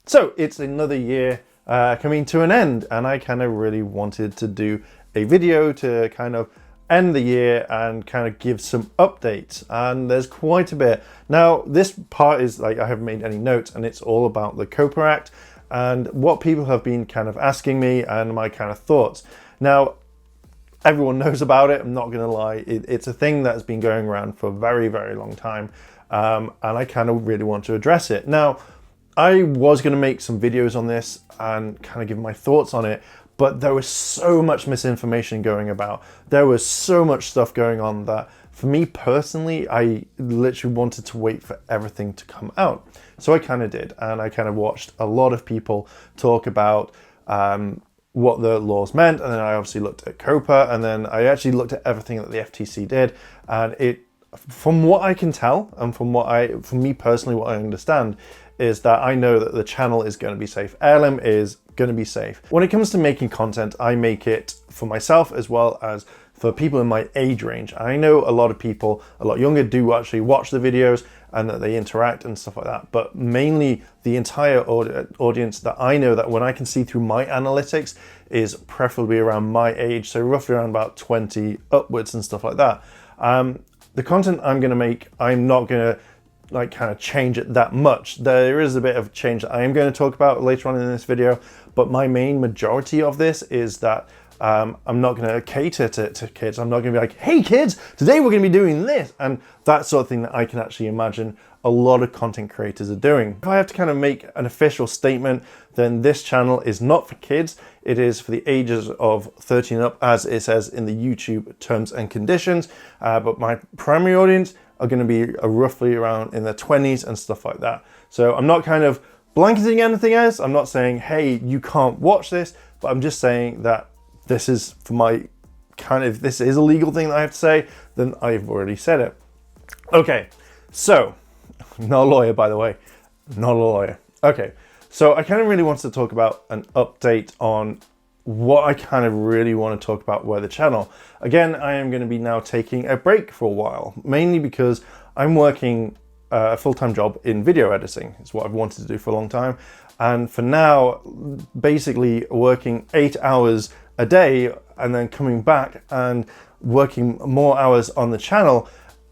So it's another year coming to an end, and I kind of really wanted to do a video to kind of end the year and kind of give some updates, and there's quite a bit. Now this part is like, I haven't made any notes, and it's all about the COPA Act and what people have been kind of asking me and my kind of thoughts. Now everyone knows about it, I'm not gonna lie, it's a thing that's been going around for a very, very long time, and I kind of really want to address it. Now I was going to make some videos on this and kind of give my thoughts on it, but there was so much misinformation going about. There was so much stuff going on that for me personally, I literally wanted to wait for everything to come out. So I kind of did, and I kind of watched a lot of people talk about what the laws meant, and then I obviously looked at COPA, and then I actually looked at everything that the FTC did, and it, from what I can tell, and from me personally, what I understand, is that I know that the channel is going to be safe. Airlim is going to be safe. When it comes to making content, I make it for myself as well as for people in my age range. I know a lot of people, a lot younger, do actually watch the videos and that they interact and stuff like that. But mainly the entire audience that I know, that when I can see through my analytics, is preferably around my age. So roughly around about 20 upwards and stuff like that. The content I'm going to make, I'm not going to like kind of change it that much. There is a bit of change that I am going to talk about later on in this video, but my main majority of this is that I'm not going to cater to kids. I'm not going to be like, hey kids, today we're going to be doing this, and that sort of thing that I can actually imagine a lot of content creators are doing. If I have to kind of make an official statement, then this channel is not for kids. It is for the ages of 13 and up, as it says in the YouTube terms and conditions, but my primary audience are going to be roughly around in their 20s and stuff like that. So I'm not kind of blanketing anything else. I'm not saying, hey, you can't watch this, but I'm just saying that this is for my kind of, this is a legal thing that I have to say, then I've already said it. Okay, so, not a lawyer, by the way, not a lawyer. Okay, so I kind of really wanted to talk about an update on what I kind of really want to talk about with the channel. Again, I am going to be now taking a break for a while, mainly because I'm working a full-time job in video editing. It's what I've wanted to do for a long time. And for now, basically working 8 hours a day and then coming back and working more hours on the channel,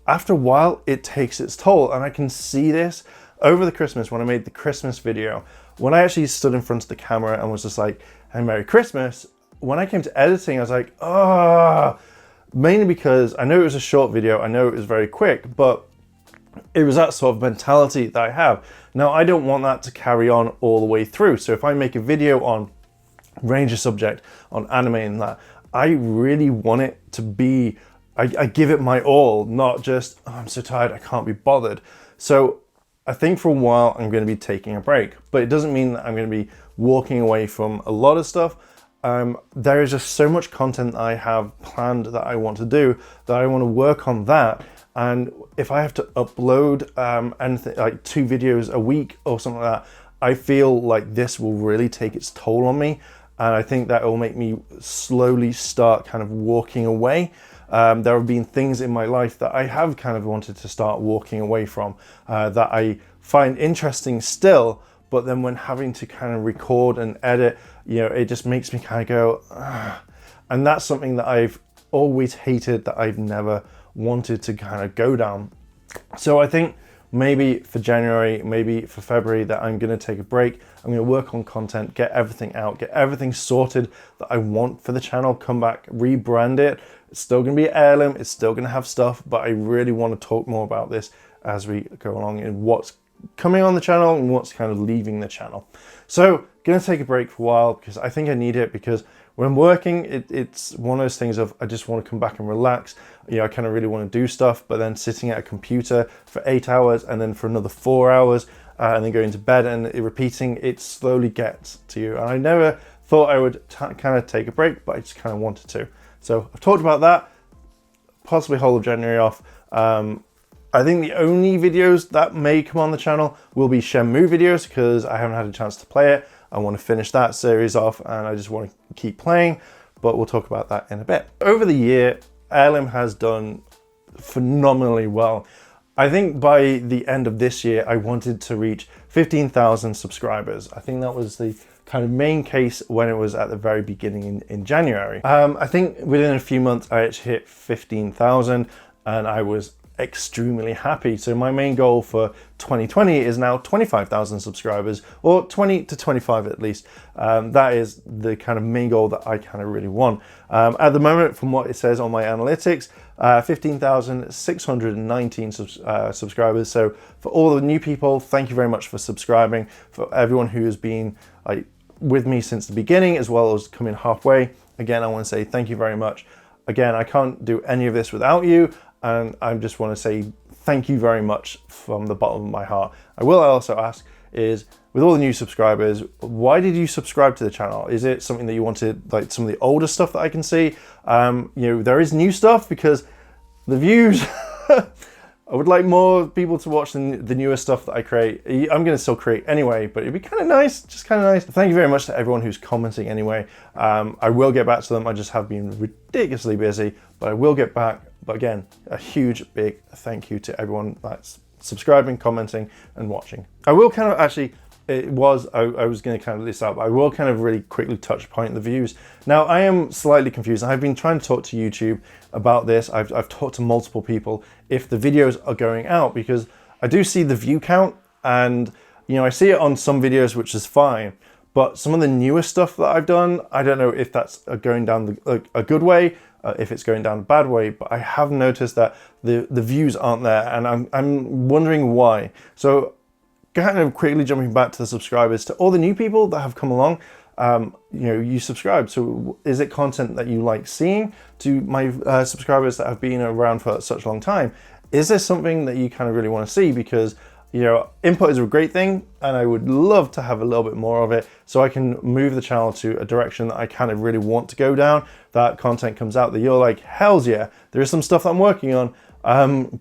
after a while, it takes its toll. And I can see this over the Christmas, when I made the Christmas video, when I actually stood in front of the camera and was just like, hey, Merry Christmas. When I came to editing, I was like, ah, mainly because I know it was a short video. I know it was very quick, but it was that sort of mentality that I have. Now, I don't want that to carry on all the way through. So if I make a video on range of subject, on anime and that, I really want it to be, I give it my all, not just, oh, I'm so tired, I can't be bothered. So I think for a while I'm going to be taking a break, but it doesn't mean that I'm going to be walking away from a lot of stuff. There is just so much content that I have planned that I want to do, that I want to work on that. And if I have to upload anything like 2 videos a week or something like that, I feel like this will really take its toll on me. And I think that will make me slowly start kind of walking away. There have been things in my life that I have kind of wanted to start walking away from, that I find interesting still, but then when having to kind of record and edit, you know, it just makes me kind of go, ugh. And that's something that I've always hated, that I've never wanted to kind of go down. So I think maybe for January, maybe for February, that I'm going to take a break. I'm going to work on content, get everything out, get everything sorted that I want for the channel, come back, rebrand it. It's still going to be Airlim, it's still going to have stuff, but I really want to talk more about this as we go along and what's coming on the channel and what's kind of leaving the channel. So going to take a break for a while because I think I need it, because when I'm working, it's one of those things of I just want to come back and relax. You know, I kind of really want to do stuff, but then sitting at a computer for 8 hours and then for another 4 hours and then going to bed and repeating, it slowly gets to you. And I never thought I would kind of take a break, but I just kind of wanted to. So I've talked about that, possibly whole of January off. I think the only videos that may come on the channel will be Shenmue videos, because I haven't had a chance to play it. I want to finish that series off and I just want to keep playing, but we'll talk about that in a bit. Over the year, Airlim has done phenomenally well. I think by the end of this year, I wanted to reach 15,000 subscribers. I think that was the kind of main case when it was at the very beginning in January. I think within a few months, I actually hit 15,000 and I was extremely happy. So my main goal for 2020 is now 25,000 subscribers, or 20 to 25 at least. That is the kind of main goal that I kind of really want. At the moment, from what it says on my analytics, 15,619 subscribers. So for all the new people, thank you very much for subscribing. For everyone who has been with me since the beginning, as well as coming halfway, again, I want to say thank you very much. Again, I can't do any of this without you. And I just want to say thank you very much from the bottom of my heart. I will also ask is, with all the new subscribers, why did you subscribe to the channel? Is it something that you wanted, like some of the older stuff that I can see? You know, there is new stuff because the views, I would like more people to watch the newer stuff that I create. I'm going to still create anyway, but it'd be kind of nice, just kind of nice. Thank you very much to everyone who's commenting anyway. I will get back to them. I just have been ridiculously busy, but I will get back. But again, a huge, big thank you to everyone that's subscribing, commenting, and watching. I will kind of actually, I was going to kind of list out, but I will kind of really quickly touch upon the views. Now, I am slightly confused. I've been trying to talk to YouTube about this. I've talked to multiple people if the videos are going out, because I do see the view count, and you know, I see it on some videos, which is fine. But some of the newer stuff that I've done, I don't know if that's going down a good way, if it's going down a bad way, but I have noticed that the views aren't there, and I'm wondering why. So kind of quickly jumping back to the subscribers, to all the new people that have come along, you know, you subscribe. So is it content that you like seeing? To my subscribers that have been around for such a long time, is there something that you kind of really want to see? Because you know, input is a great thing, and I would love to have a little bit more of it so I can move the channel to a direction that I kind of really want to go down. That content comes out that you're like, hells yeah, there is some stuff that I'm working on,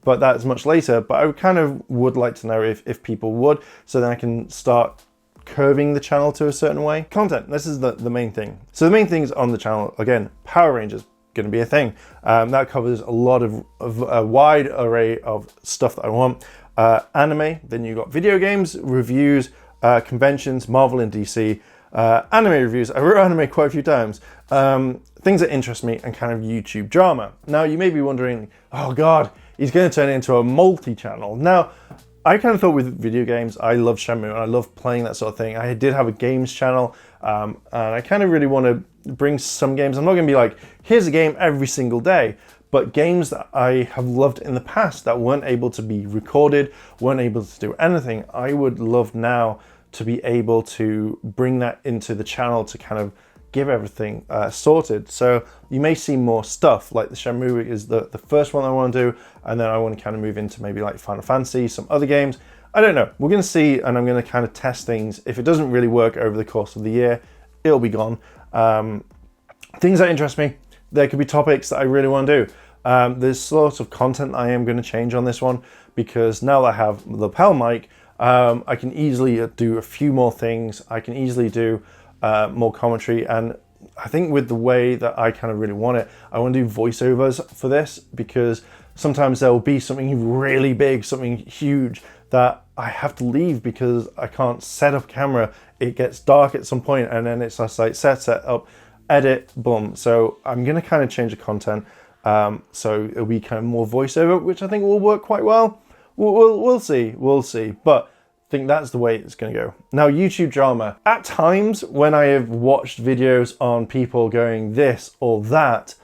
but that's much later. But I kind of would like to know if people would, so then I can start curving the channel to a certain way. Content, this is the main thing. So the main things on the channel, again, Power Rangers, going to be a thing. That covers a lot of a wide array of stuff that I want. Anime, then you got video games, reviews, conventions, Marvel and DC, anime reviews. I wrote anime quite a few times. Things that interest me, and kind of YouTube drama. Now you may be wondering, oh God, he's going to turn it into a multi-channel. Now, I kind of thought with video games, I love Shenmue and I love playing that sort of thing. I did have a games channel, and I kind of really want to bring some games. I'm not going to be like, here's a game every single day. But games that I have loved in the past that weren't able to be recorded, weren't able to do anything, I would love now to be able to bring that into the channel to kind of give everything sorted. So you may see more stuff, like the Shenmue is the first one I want to do, and then I want to kind of move into maybe like Final Fantasy, some other games. I don't know. We're going to see, and I'm going to kind of test things. If it doesn't really work over the course of the year, it'll be gone. Things that interest me, there could be topics that I really want to do. There's sorts of content I am going to change on this one, because now that I have the lapel mic, I can easily do a few more things. I can easily do more commentary, and I think with the way that I kind of really want it, I want to do voiceovers for this, because sometimes there will be something really big, something huge that I have to leave because I can't set up camera. It gets dark at some point, and then it's just like set up, edit, boom. So I'm going to kind of change the content. So it'll be kind of more voiceover, which I think will work quite well. We'll see, but I think that's the way it's going to go. Now, YouTube drama. At times when I have watched videos on people going this or that,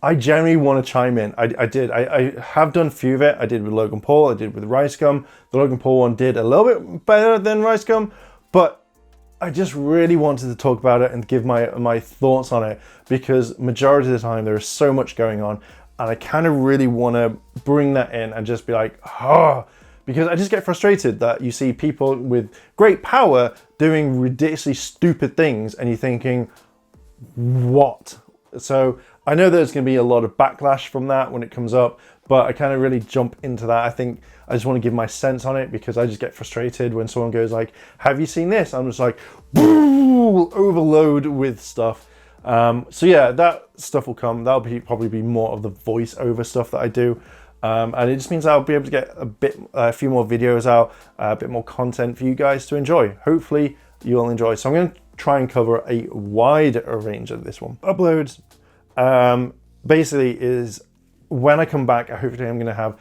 I generally want to chime in. I have done a few of it. I did with Logan Paul, I did with Ricegum. The Logan Paul one did a little bit better than Ricegum, but I just really wanted to talk about it and give my thoughts on it, because majority of the time there is so much going on, and I kind of really want to bring that in and just be like, because I just get frustrated that you see people with great power doing ridiculously stupid things, and you're thinking, what? So I know there's going to be a lot of backlash from that when it comes up, but I kind of really jump into that. I think I just want to give my sense on it, because I just get frustrated when someone goes like, have you seen this? I'm just like, overload with stuff. So yeah, that stuff will come. That'll probably be more of the voiceover stuff that I do. And it just means I'll be able to get a few more videos out, a bit more content for you guys to enjoy. Hopefully you'll enjoy. So I'm going to try and cover a wide range of this one. Uploads basically is when I come back, hopefully I'm going to have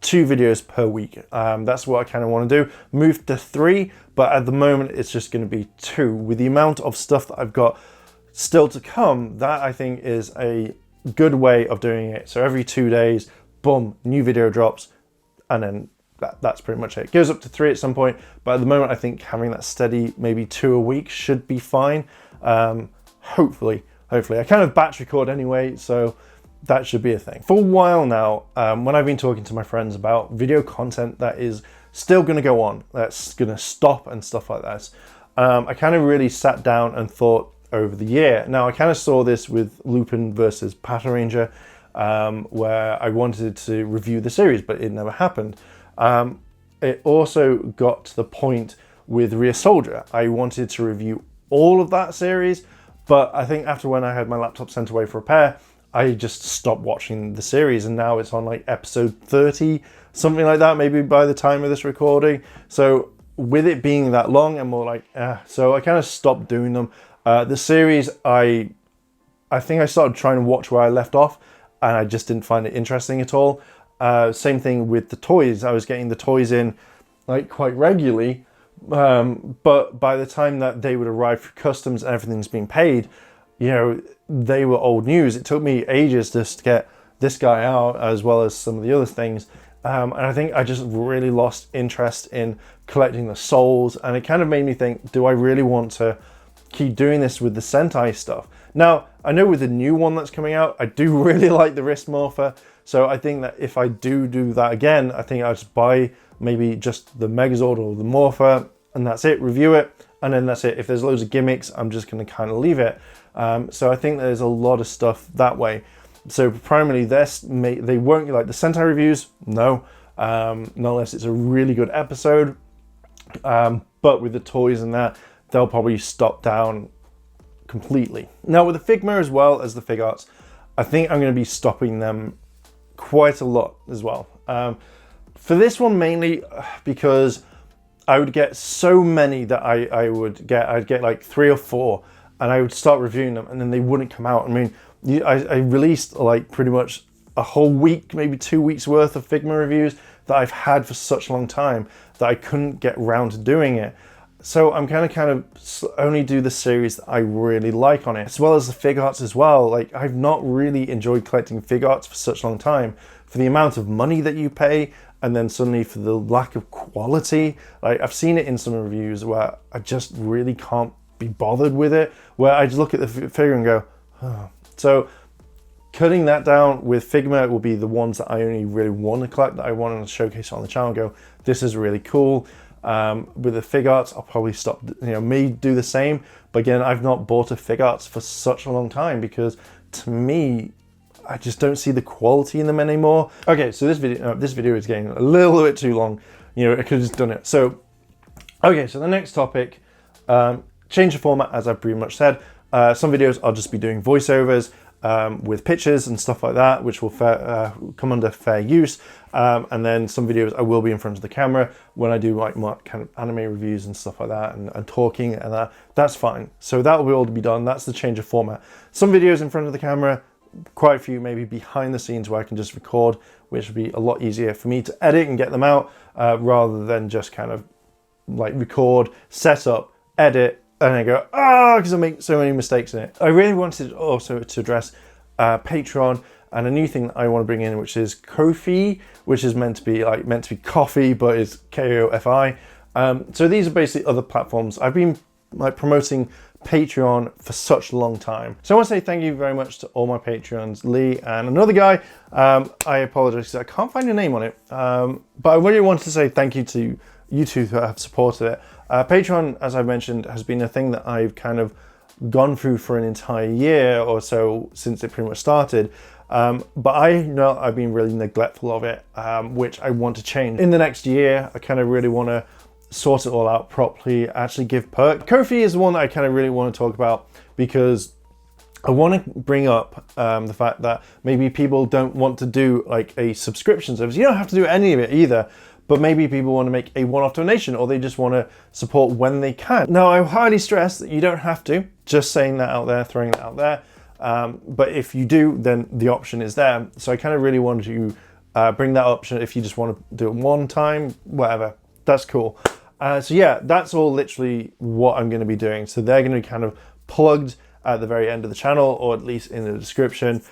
2 videos per week. That's what I kind of want to do. Move to 3, but at the moment it's just going to be 2. With the amount of stuff that I've got still to come, that I think is a good way of doing it. So every 2 days, boom, new video drops, and then that's pretty much it. It goes up to 3 at some point, but at the moment I think having that steady, maybe 2 a week should be fine. Hopefully. I kind of batch record anyway, so that should be a thing. For a while now, when I've been talking to my friends about video content that is still going to go on, that's going to stop and stuff like that, I kind of really sat down and thought over the year. Now, I kind of saw this with Lupin versus Pataranger, where I wanted to review the series, but it never happened. It also got to the point with Rear Soldier. I wanted to review all of that series, but I think after when I had my laptop sent away for repair, I just stopped watching the series, and now it's on like episode 30, something like that, maybe by the time of this recording. So with it being that long, I'm more like, so I kind of stopped doing them. The series, I think I started trying to watch where I left off, and I just didn't find it interesting at all. Same thing with the toys. I was getting the toys in like quite regularly, but by the time that they would arrive for customs and everything's been paid, you know, they were old news. It took me ages just to get this guy out, as well as some of the other things. And I think I just really lost interest in collecting the souls, and it kind of made me think, do I really want to keep doing this with the Sentai stuff? Now, I know with the new one that's coming out, I do really like the wrist morpher, so I think that if I do that again, I think I'll just buy maybe just the Megazord or the Morpher, and that's it, review it, and then that's it. If there's loads of gimmicks, I'm just going to kind of leave it. So I think there's a lot of stuff that way. So primarily they won't like the Sentai reviews, no, not unless it's a really good episode. But with the toys and that, they'll probably stop down completely. Now with the Figma as well as the Fig Arts, I think I'm going to be stopping them quite a lot as well. For this one mainly because I would get so many that I'd get like 3 or 4, and I would start reviewing them, and then they wouldn't come out. I mean, I released like pretty much a whole week, maybe 2 weeks worth of Figma reviews that I've had for such a long time that I couldn't get around to doing it. So I'm kind of only do the series that I really like on it, as well as the Fig Arts as well. Like, I've not really enjoyed collecting Fig Arts for such a long time. For the amount of money that you pay, and then suddenly for the lack of quality. Like, I've seen it in some reviews where I just really can't be bothered with it, where I just look at the figure and go, oh. So cutting that down with Figma will be the ones that I only really want to collect, that I want to showcase on the channel and go, this is really cool. With the Fig Arts, I'll probably stop, may do the same. But again, I've not bought a Fig Arts for such a long time because to me, I just don't see the quality in them anymore. Okay, so this video is getting a little bit too long. I could have just done it. So, okay, so the next topic, change the format, as I've pretty much said. Some videos I'll just be doing voiceovers with pictures and stuff like that, which will come under fair use. And then some videos I will be in front of the camera when I do like more kind of anime reviews and stuff like that, and talking and that's fine. So that will all be done. That's the change of format. Some videos in front of the camera, quite a few maybe behind the scenes where I can just record, which would be a lot easier for me to edit and get them out, rather than just kind of like record, set up, edit, and I go, because I make so many mistakes in it. I really wanted also to address Patreon and a new thing that I want to bring in, which is Ko-fi, which is meant to be coffee, but it's K-O-F-I. So these are basically other platforms. I've been promoting Patreon for such a long time. So I want to say thank you very much to all my Patreons, Lee and another guy. I apologize because I can't find your name on it. But I really wanted to say thank you to you two who have supported it. Patreon, as I've mentioned, has been a thing that I've kind of gone through for an entire year or so since it pretty much started. But I know I've been really neglectful of it, which I want to change. In the next year, I kind of really want to sort it all out properly, actually give perks. Ko-fi is the one that I kind of really want to talk about because I want to bring up the fact that maybe people don't want to do like a subscription service. You don't have to do any of it either, but maybe people want to make a one-off donation, or they just want to support when they can. Now, I highly stress that you don't have to. Just saying that out there, throwing that out there. But if you do, then the option is there. So I kind of really wanted to bring that option. If you just want to do it one time, whatever, that's cool. So yeah, that's all literally what I'm going to be doing. So they're going to be kind of plugged at the very end of the channel, or at least in the description,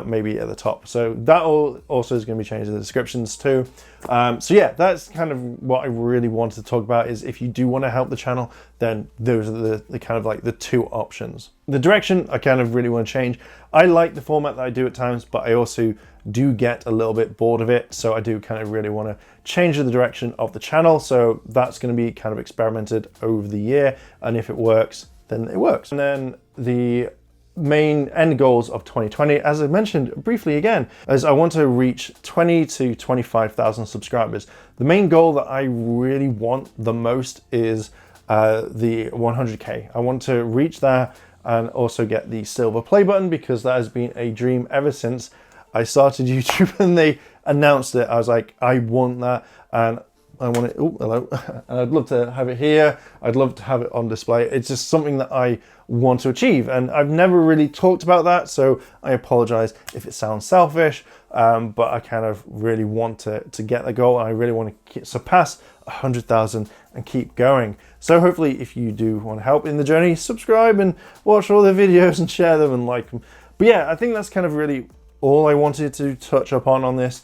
maybe at the top. So that also is going to be changed in the descriptions too. So yeah, that's kind of what I really wanted to talk about, is if you do want to help the channel, then those are the kind of like the two options. The direction I kind of really want to change. I like the format that I do at times, but I also do get a little bit bored of it. So I do kind of really want to change the direction of the channel. So that's going to be kind of experimented over the year. And if it works, then it works. And then the main end goals of 2020, as I mentioned briefly again, is I want to reach 20 to 25,000 subscribers. The main goal that I really want the most is the 100K. I want to reach there and also get the silver play button, because that has been a dream ever since I started YouTube and they announced it. I was like, I want that, and I want it. Oh, hello. And I'd love to have it here. I'd love to have it on display. It's just something that I want to achieve, and I've never really talked about that, so I apologize if it sounds selfish, but I kind of really want to get the goal, and I really want to surpass 100,000 and keep going. So hopefully, if you do want to help in the journey, subscribe and watch all the videos and share them and like them. But yeah, I think that's kind of really all I wanted to touch upon on this.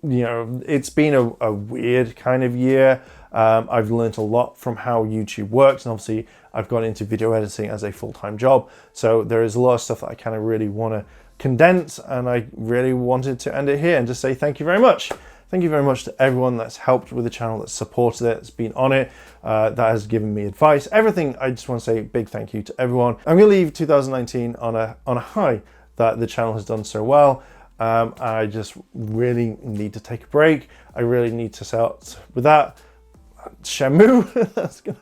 You know, it's been a weird kind of year. I've learned a lot from how YouTube works, and obviously I've gone into video editing as a full-time job. So there is a lot of stuff that I kind of really want to condense, and I really wanted to end it here and just say thank you very much. Thank you very much to everyone that's helped with the channel, that's supported it, that's been on it, that has given me advice, everything. I just want to say a big thank you to everyone. I'm going to leave 2019 on a high that the channel has done so well. I just really need to take a break. I really need to start with that. Shenmue,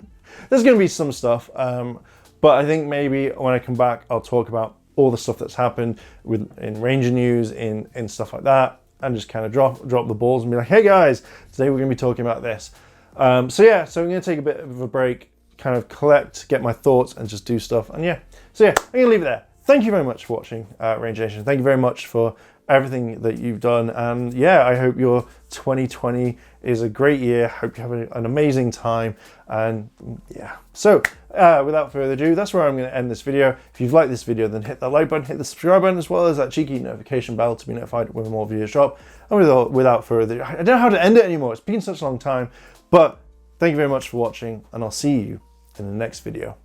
there's gonna be some stuff, but I think maybe when I come back, I'll talk about all the stuff that's happened in Ranger news, in stuff like that, and just kind of drop the balls and be like, hey guys, today we're gonna be talking about this. So yeah, so I'm gonna take a bit of a break, kind of collect, get my thoughts, and just do stuff. And yeah, so yeah, I'm gonna leave it there. Thank you very much for watching, Ranger Nation. Thank you very much for everything that you've done, and yeah, I hope your 2020 is a great year. Hope you have an amazing time, and yeah, so without further ado, that's where I'm going to end this video. If you've liked this video, then hit that like button, hit the subscribe button, as well as that cheeky notification bell to be notified when more videos drop. And without further ado, I don't know how to end it anymore. It's been such a long time, but thank you very much for watching, and I'll see you in the next video.